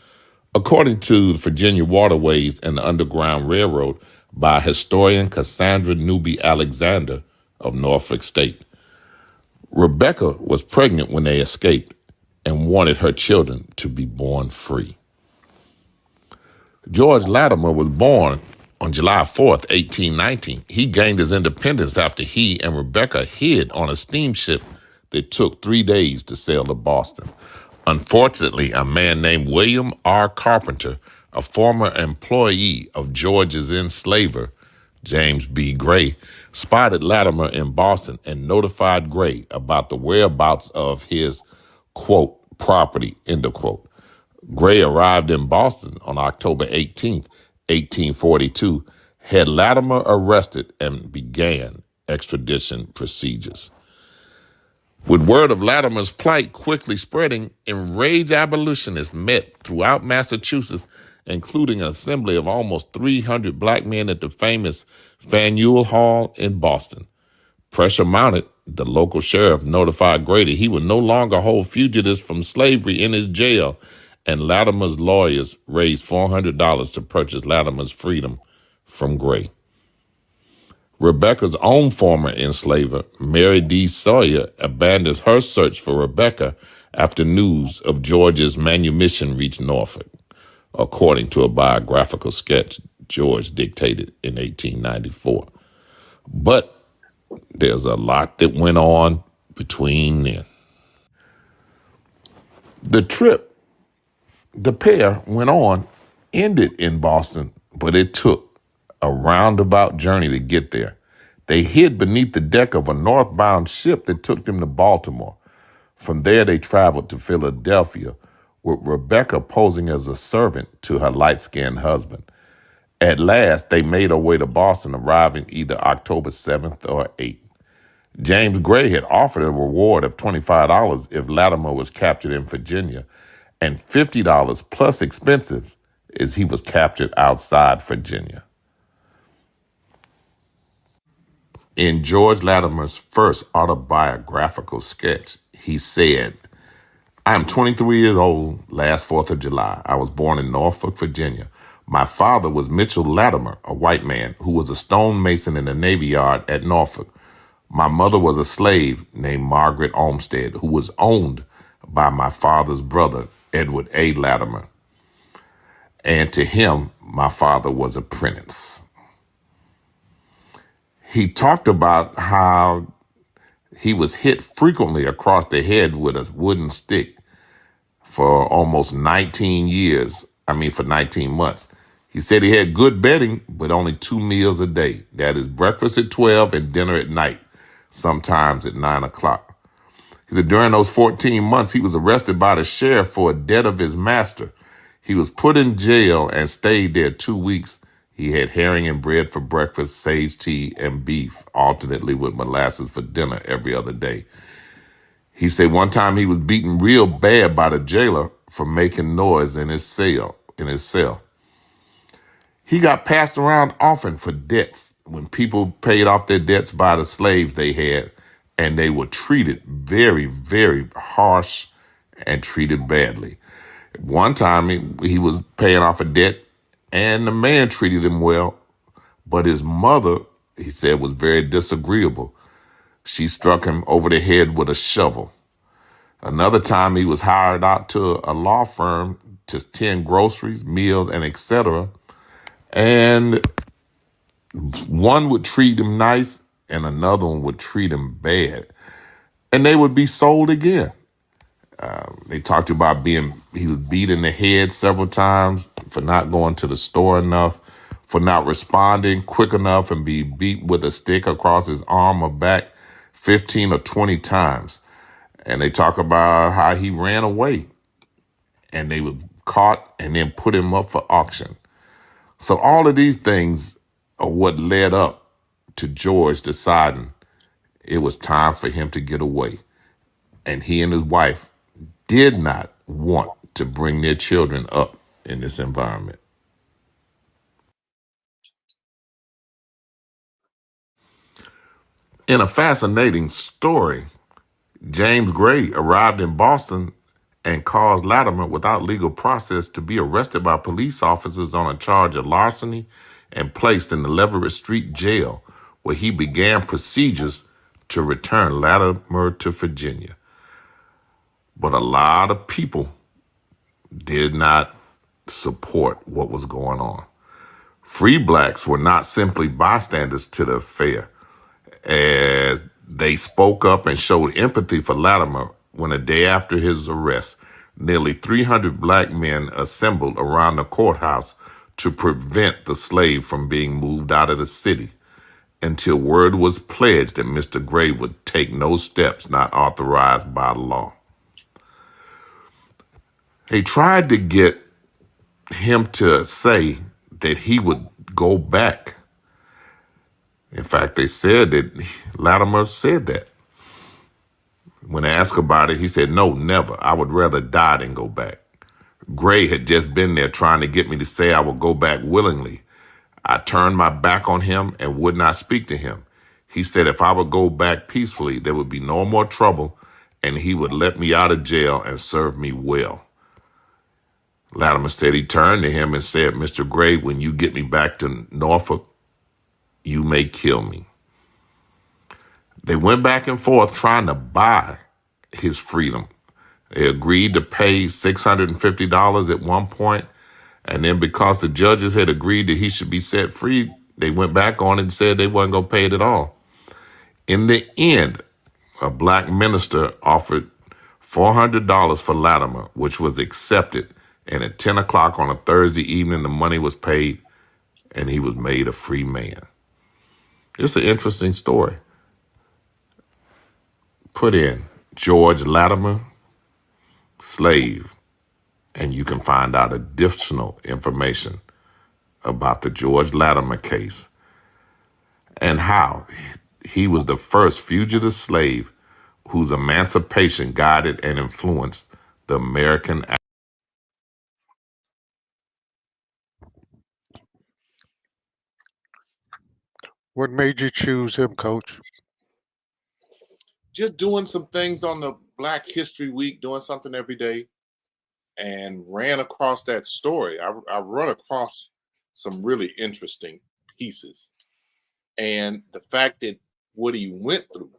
According to the Virginia Waterways and the Underground Railroad by historian Cassandra Newby Alexander of Norfolk State, Rebecca was pregnant when they escaped and wanted her children to be born free. George Latimer was born on July 4th, 1819. He gained his independence after he and Rebecca hid on a steamship that took 3 days to sail to Boston. Unfortunately, a man named William R. Carpenter, a former employee of George's enslaver, James B. Gray, spotted Latimer in Boston and notified Gray about the whereabouts of his, quote, property, end of quote. Gray arrived in Boston on October 18th, 1842, had Latimer arrested and began extradition procedures. With word of Latimer's plight quickly spreading, enraged abolitionists met throughout Massachusetts, including an assembly of almost 300 Black men at the famous Faneuil Hall in Boston. Pressure mounted. The local sheriff notified Gray that he would no longer hold fugitives from slavery in his jail, and Latimer's lawyers raised $400 to purchase Latimer's freedom from Gray. Rebecca's own former enslaver, Mary D. Sawyer, abandoned her search for Rebecca after news of George's manumission reached Norfolk, according to a biographical sketch George dictated in 1894. But there's a lot that went on between then. The pair went on, ended in Boston, but it took a roundabout journey to get there. They hid beneath the deck of a northbound ship that took them to Baltimore. From there, they traveled to Philadelphia, with Rebecca posing as a servant to her light-skinned husband. At last, they made their way to Boston, arriving either October 7th or 8th. James Gray had offered a reward of $25 if Latimer was captured in Virginia, and $50 plus expenses as he was captured outside Virginia. In George Latimer's first autobiographical sketch, he said, "I am 23 years old last 4th of July. I was born in Norfolk, Virginia. My father was Mitchell Latimer, a white man who was a stonemason in the Navy Yard at Norfolk. My mother was a slave named Margaret Olmsted, who was owned by my father's brother, Edward A. Latimer. And to him, my father was apprentice." He talked about how he was hit frequently across the head with a wooden stick for almost 19 months. He said he had good bedding, but only 2 meals a day. That is breakfast at 12 and dinner at night, sometimes at 9 o'clock. He said during those 14 months, he was arrested by the sheriff for a debt of his master. He was put in jail and stayed there 2 weeks. He had herring and bread for breakfast, sage tea, and beef, alternately with molasses for dinner every other day. He said one time he was beaten real bad by the jailer for making noise in his cell. He got passed around often for debts when people paid off their debts by the slaves they had, and they were treated very, very harsh and treated badly. One time he was paying off a debt, and the man treated him well, but his mother, he said, was very disagreeable. She struck him over the head with a shovel. Another time he was hired out to a law firm to tend groceries, meals, and etc. And one would treat him nice and another one would treat him bad. And they would be sold again. They talked about he was beat in the head several times for not going to the store enough, for not responding quick enough, and be beat with a stick across his arm or back 15 or 20 times. And they talk about how he ran away and they would caught, and then put him up for auction. So all of these things are what led up to George deciding it was time for him to get away. And he and his wife did not want to bring their children up in this environment. In a fascinating story, James Gray arrived in Boston and caused Latimer, without legal process, to be arrested by police officers on a charge of larceny and placed in the Leverett Street jail, where he began procedures to return Latimer to Virginia. But a lot of people did not support what was going on. Free blacks were not simply bystanders to the affair, as they spoke up and showed empathy for Latimer when, a day after his arrest, nearly 300 black men assembled around the courthouse to prevent the slave from being moved out of the city until word was pledged that Mr. Gray would take no steps not authorized by law. They tried to get him to say that he would go back. In fact, they said that Latimer said that. When asked about it, he said, "No, never. I would rather die than go back." Gray had just been there trying to get me to say I would go back willingly. I turned my back on him and would not speak to him. He said if I would go back peacefully, there would be no more trouble, and he would let me out of jail and serve me well. Latimer said he turned to him and said, "Mr. Gray, when you get me back to Norfolk, you may kill me." They went back and forth trying to buy his freedom. They agreed to pay $650 at one point, and then because the judges had agreed that he should be set free, they went back on it and said they wasn't going to pay it at all. In the end, a black minister offered $400 for Latimer, which was accepted, and at 10 o'clock on a Thursday evening, the money was paid, and he was made a free man. It's an interesting story. Put in George Latimer, slave, and you can find out additional information about the George Latimer case and how he was the first fugitive slave whose emancipation guided and influenced the American. What made you choose him, Coach? Just doing some things on the Black History Week, doing something every day, and ran across that story. I run across some really interesting pieces, and the fact that what he went through.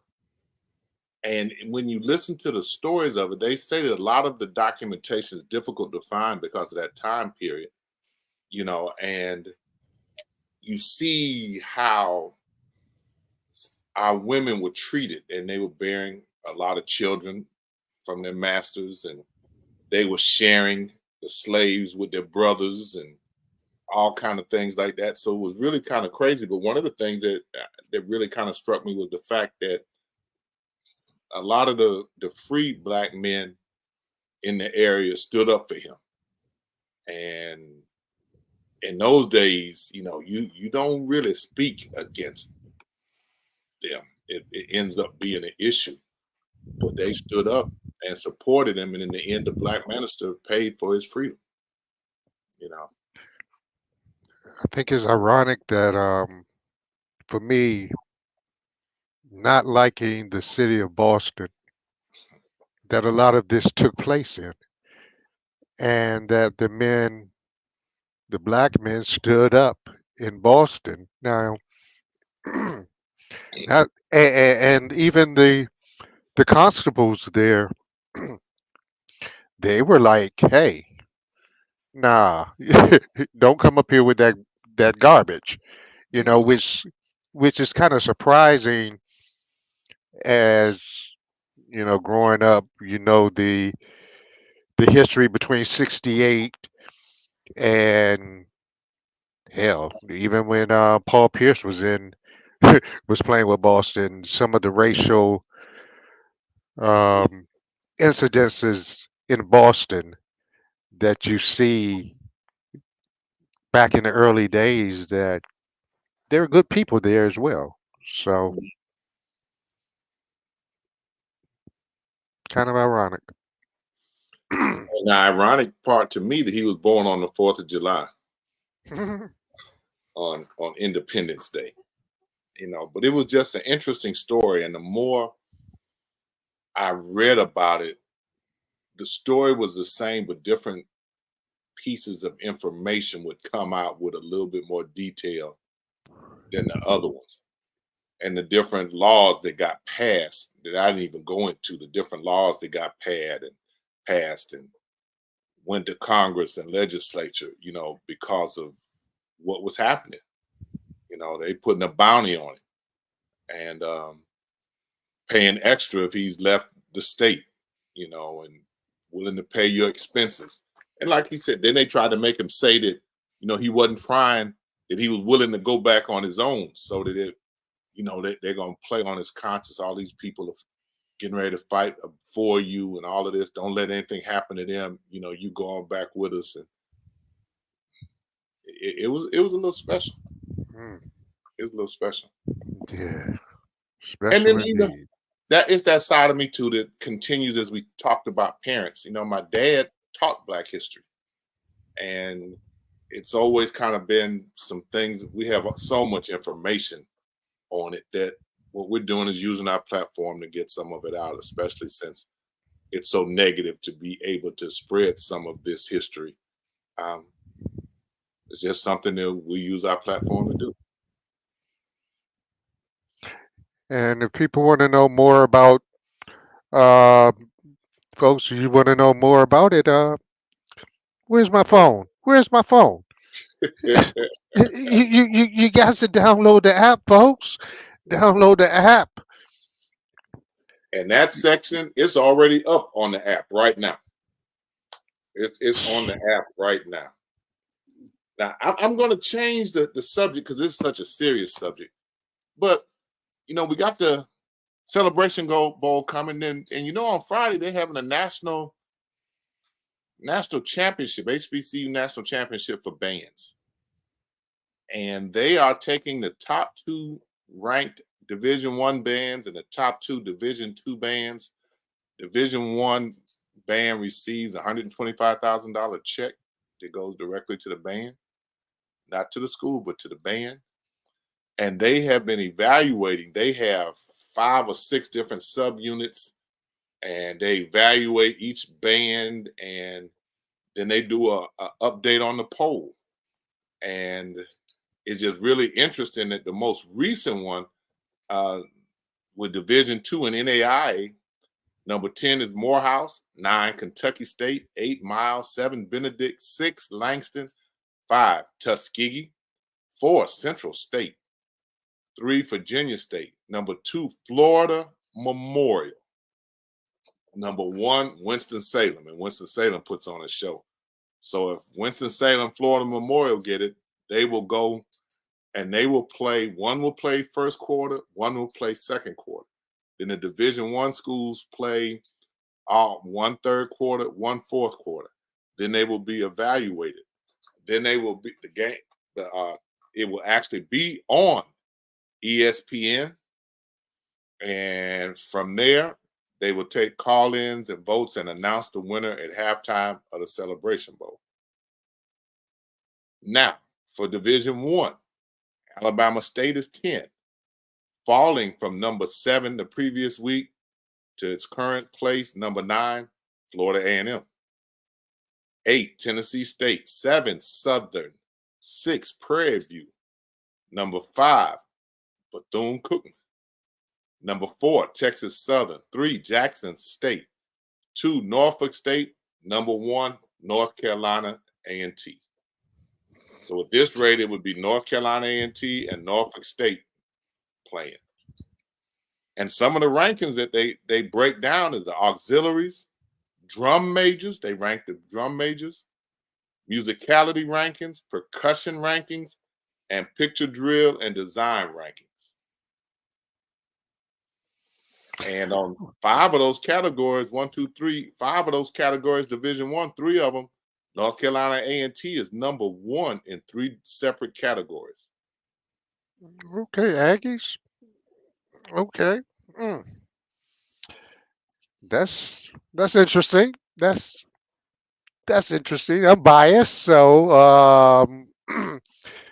And when you listen to the stories of it, they say that a lot of the documentation is difficult to find because of that time period, and you see how our women were treated, and they were bearing a lot of children from their masters, and they were sharing the slaves with their brothers and all kind of things like that. So it was really kind of crazy. But one of the things that really kind of struck me was the fact that a lot of the free black men in the area stood up for him. And in those days, you don't really speak against them. It ends up being an issue. But they stood up and supported him, and in the end, the black minister paid for his freedom. I think it's ironic that for me, not liking the city of Boston, that a lot of this took place in, and that the black men stood up in Boston. Now, and even the constables there, they were like, "Hey, nah, don't come up here with that garbage," which is kind of surprising, as growing up, the history between 68 and, hell, even when Paul Pierce was was playing with Boston, some of the racial incidences in Boston that you see back in the early days that there are good people there as well. So kind of ironic. And the ironic part to me that he was born on the 4th of July on Independence Day. But it was just an interesting story. And the more I read about it, the story was the same, but different pieces of information would come out with a little bit more detail than the other ones. And the different laws that got passed that I didn't even go into, the different laws that got passed and went to Congress and legislature, because of what was happening. They putting a bounty on it and paying extra if he's left the state, and willing to pay your expenses. And like he said, then they tried to make him say that, he wasn't trying, that he was willing to go back on his own, so that they're going to play on his conscience. All these people are getting ready to fight for you and all of this. Don't let anything happen to them. You go on back with us. And it was a little special. It was a little special. Yeah. And Special then, indeed. that is that side of me too that continues as we talked about parents. My dad taught Black history, and it's always kind of been some things. We have so much information on it that what we're doing is using our platform to get some of it out, especially since it's so negative, to be able to spread some of this history. It's just something that we use our platform to do. And if people want to know more about uh folks, you want to know more about it, where's my phone? Where's my phone? You guys to download the app, folks. Download the app. And that section is already up on the app right now. It's on the app right now. Now, I'm going to change the subject because this is such a serious subject. But, we got the Celebration Bowl coming in. And, on Friday, they're having a national championship, HBCU national championship for bands. And they are taking the top 2 ranked Division I bands and the top 2 Division II bands. Division I band receives a $125,000 check that goes directly to the band, not to the school, but to the band. And they have been evaluating. They have 5 or 6 different subunits, and they evaluate each band, and then they do a update on the poll. And it's just really interesting that the most recent one with Division II and NAIA, number 10 is Morehouse, 9 Kentucky State, 8 Miles, 7 Benedict, 6 Langston, 5 Tuskegee, 4 Central State, 3 Virginia State, number 2 Florida Memorial, number 1 Winston-Salem, and Winston-Salem puts on a show. So if Winston-Salem, Florida Memorial get it, they will go and they will play. One will play first quarter, one will play second quarter. Then the Division I schools play 1 third quarter, 1 fourth quarter. Then they will be evaluated. Then they will be the game. It will actually be on ESPN, and from there they will take call-ins and votes and announce the winner at halftime of the Celebration Bowl. Now, for Division I, Alabama State is 10, falling from number 7 the previous week to its current place, number 9, Florida A&M. 8, Tennessee State. 7, Southern. 6, Prairie View. Number 5, Bethune-Cookman. Number 4, Texas Southern. 3, Jackson State. 2, Norfolk State. Number 1, North Carolina A&T. So at this rate, it would be North Carolina A&T and Norfolk State playing. And some of the rankings that they break down is the auxiliaries, drum majors. They rank the drum majors, musicality rankings, percussion rankings, and picture drill and design rankings. And on 5 of those categories, 1, 2, 3, 5 of those categories, Division I, 3 of them North Carolina A&T is number 1 in 3 separate categories. Okay, Aggies. Okay. Mm. That's interesting. That's interesting. I'm biased, so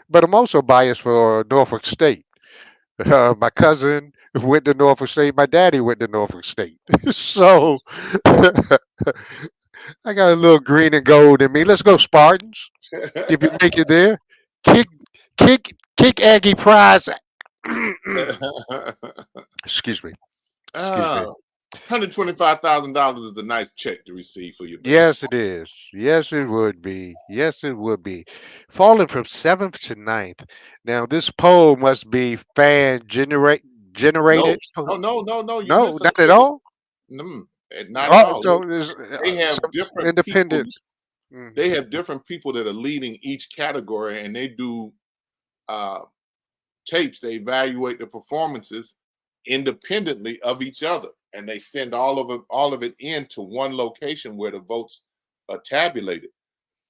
but I'm also biased for Norfolk State. My cousin went to Norfolk State. My daddy went to Norfolk State. So I got a little green and gold in me. Let's go Spartans. If you make it there, kick, kick Aggie prize. Excuse me. Excuse me. $125,000 is a nice check to receive for your baseball. Yes, it is. Yes, it would be. Yes, it would be. Falling from seventh to ninth. Now, this poll must be fan No, generated. no. You No, not at misunderstood it. all. Not at Oh, all. so there's They have some different people. independent. Mhm. They have different people that are leading each category, and they do tapes. They evaluate the performances independently of each other, and they send all of it into one location where the votes are tabulated.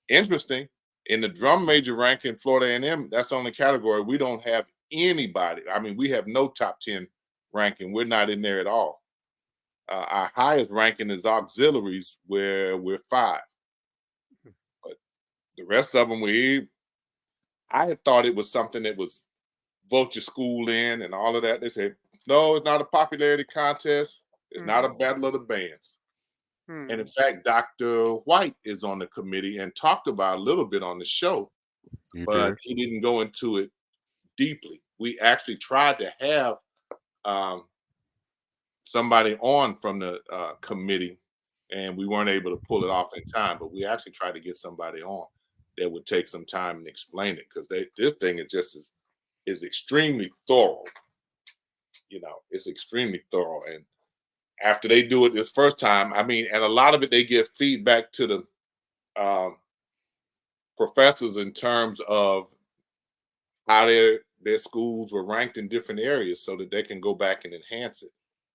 Interesting. In the drum major ranking, Florida A&M, that's the only category we don't have anybody. I mean, we have no top 10 ranking. We're not in there at all. Our highest ranking is auxiliaries, where we're 5. But the rest of them, I had thought it was something that was vote your school in and all of that. They said, no, it's not a popularity contest. It's not a battle of the bands. And in fact, Dr. White is on the committee and talked about a little bit on the show, but he didn't go into it deeply. We actually tried to have somebody on from the committee, and we weren't able to pull it off in time, but we actually tried to get somebody on that would take some time and explain it, because this thing is extremely thorough. You know, it's extremely thorough. And after they do it this first time, I mean, and a lot of it, they give feedback to the professors in terms of how their schools were ranked in different areas, so that they can go back and enhance it.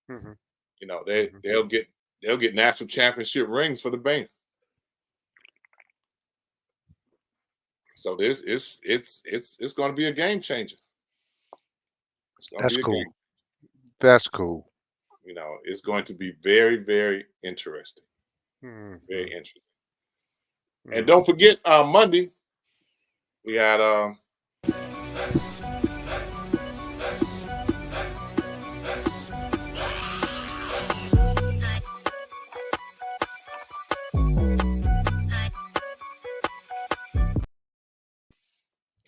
You know, they'll get national championship rings for the band. So this it's going to be a game changer. It's going That's to be a cool. game. That's cool. You know, it's going to be very, very interesting. Mhm. Very interesting. And don't forget, Monday we had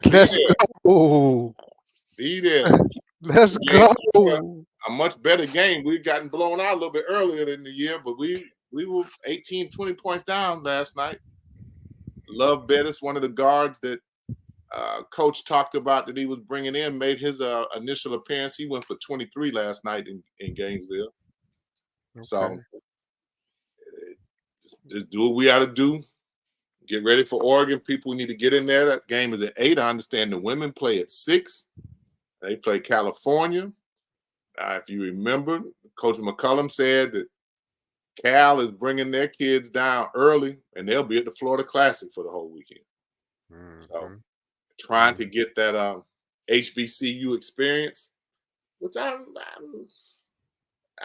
Let's go. be there. Let's Yeah, go. a much better game. We've gotten blown out a little bit earlier in the year, but we were 18, 20 points down last night. Love Bettis, one of the guards that Coach talked about that he was bringing in, made his initial appearance. He went for 23 last night in Gainesville. So just do what we got to do. Get ready for Oregon. People need to get in there. That game is at 8. I understand the women play at 6. They play California. If you remember, Coach McCullum said that Cal is bringing their kids down early, and they'll be at the Florida Classic for the whole weekend. So trying to get that HBCU experience, which I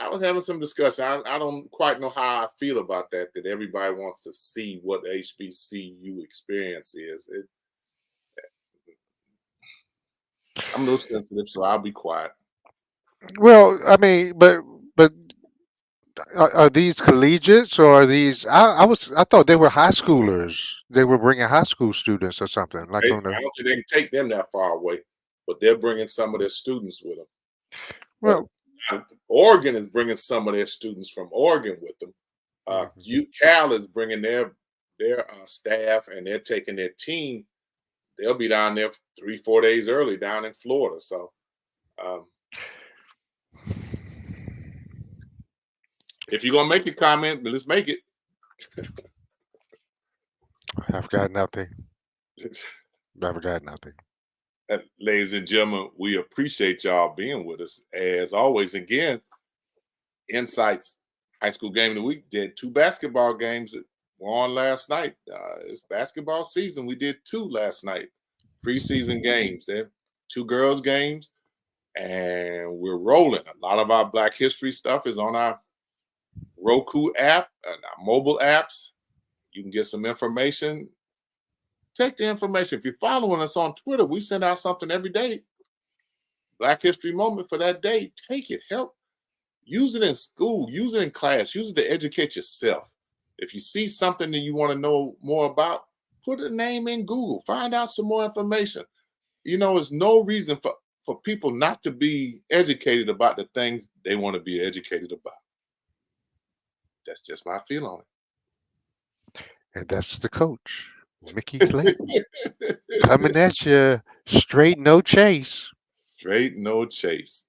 was having some discussion. I don't quite know how I feel about that everybody wants to see what the HBCU experience is. I'm a little sensitive, so I'll be quiet. Well, I mean, but are these collegiates or are these? I thought they were high schoolers. They were bringing high school students or something like on the. I don't think they can take them that far away, but they're bringing some of their students with them. Well, Oregon is bringing some of their students from Oregon with them. Cal is bringing their staff, and they're taking their team. They'll be down there 3-4 days early down in Florida. So if you're going to make a comment, let's make it. I've got nothing. I've got nothing. Ladies and gentlemen, we appreciate y'all being with us. As always, again, INSiiGHTS High School Game of the Week did 2 basketball games were on last night. It's basketball season. We did 2 last night, preseason games. There, 2 girls games, and we're rolling. A lot of our Black History stuff is on our Roku app and our mobile apps. You can get some information. Take the information. If you're following us on Twitter, we send out something every day. Black History Moment for that day. Take it. Help. Use it in school. Use it in class. Use it to educate yourself. If you see something that you want to know more about, put a name in Google. Find out some more information. You know, there's no reason for people not to be educated about the things they want to be educated about. That's just my feel on it. And that's the coach, Mickey Clayton, coming at you straight, no chase. Straight, no chase.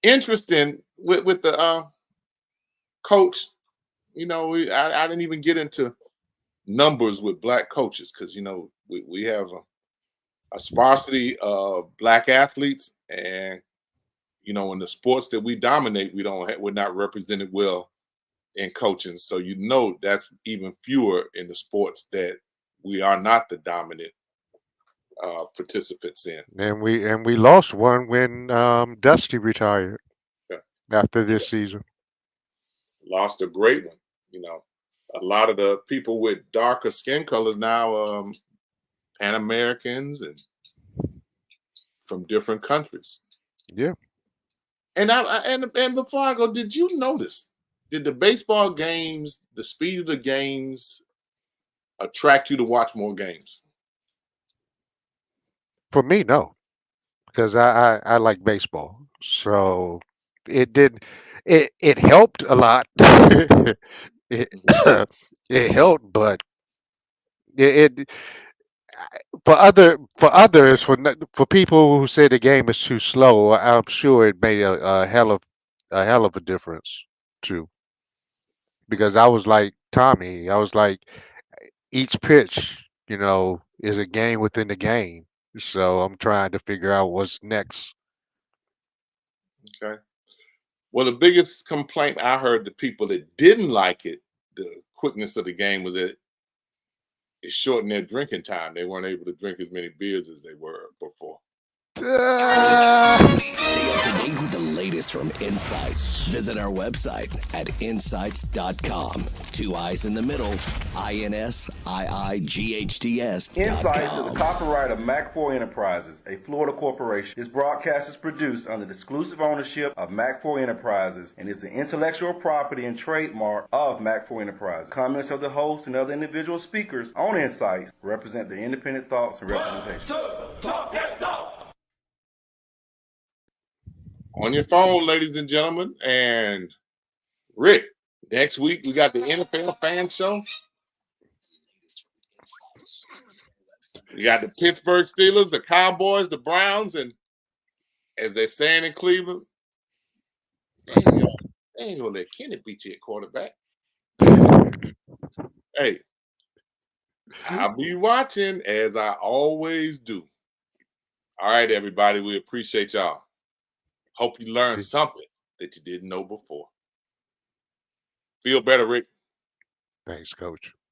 Interesting with the coach. You know, I didn't even get into numbers with Black coaches because, you know, we have a sparsity of Black athletes, and, you know, in the sports that we dominate, we're not represented well in coaching. So, you know, that's even fewer in the sports that we are not the dominant participants in. And we lost one when Dusty retired Yeah. after this season. Lost a great one. You know, a lot of the people with darker skin colors now, Pan Americans and from different countries. Yeah. And before I go, did you notice? Did the baseball games, the speed of the games, attract you to watch more games? For me, no, because I like baseball, so it did it helped a lot. it it helped, but it for others for people who say the game is too slow, I'm sure it made a hell of a difference too. Because I was like Tommy, I was like each pitch, you know, is a game within the game. So I'm trying to figure out what's next. Okay. Well, the biggest complaint I heard the people that didn't like it, the quickness of the game, was that it shortened their drinking time. They weren't able to drink as many beers as they were before. Stay up to date with the latest from Insights. Visit our website at INSiiGHTS.com. 2 eyes in the middle. INSiiGHTS.com. INSiiGHTS is a copyright of Mac4 Enterprises, a Florida corporation. This broadcast is produced under the exclusive ownership of Mac4 Enterprises and is the intellectual property and trademark of Mac4 Enterprises. Comments of the host and other individual speakers on INSiiGHTS represent their independent thoughts and representation. On your phone, ladies and gentlemen. And Rick, next week we got the NFL fan show. We got the Pittsburgh Steelers, the Cowboys, the Browns, and as they're saying in Cleveland, they ain't gonna let Kenny beat you at quarterback. Hey, I'll be watching as I always do. All right, everybody, we appreciate y'all. Hope you learned something that you didn't know before. Feel better, Rick. Thanks, Coach.